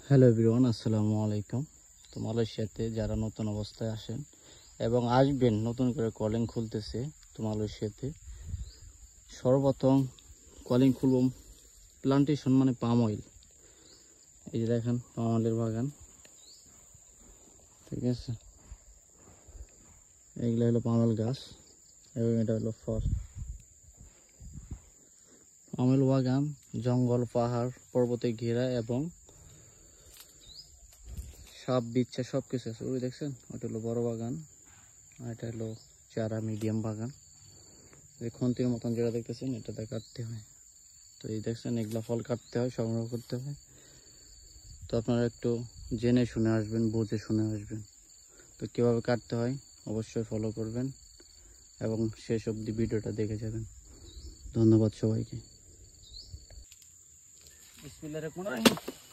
Hello everyone, আসসালামু আলাইকুম। তো মালয়েশিয়াতে যারা নতুন অবস্থায় আসেন এবং আসবেন, নতুন করে কলিং খুলতেছে তো মালয়েশিয়াতে, সর্বপ্রথম কলিং খুলব প্লান্টেশন মানে পাম অয়েল। এই যে দেখেন পাম অয়েলের বাগান, ঠিক আছে। এইগুলো হলো পাম অয়েল গাছ এবং এটা হলো ফল। পাম অয়েল বাগান জঙ্গল, পাহাড়, পর্বতে ঘেরা এবং সাপ বিচ্ছা সব কিছু আছে। ওই দেখছেন, ওটা হলো বড় বাগান আর এটা হলো চারা মিডিয়াম বাগান। এই খন্তির মতন যেটা দেখতেছেন এটাতে কাটতে হয়। তো এই দেখছেন, এগুলা ফল কাটতে হয়, সংগ্রহ করতে হয়। তো আপনারা একটু জেনে শুনে আসবেন, বুঝে শুনে আসবেন। তো কীভাবে কাটতে হয় অবশ্যই ফলো করবেন এবং শেষ অবধি ভিডিওটা দেখে যাবেন। ধন্যবাদ সবাইকে। বিসমিল্লাহির রহমানির রহিম।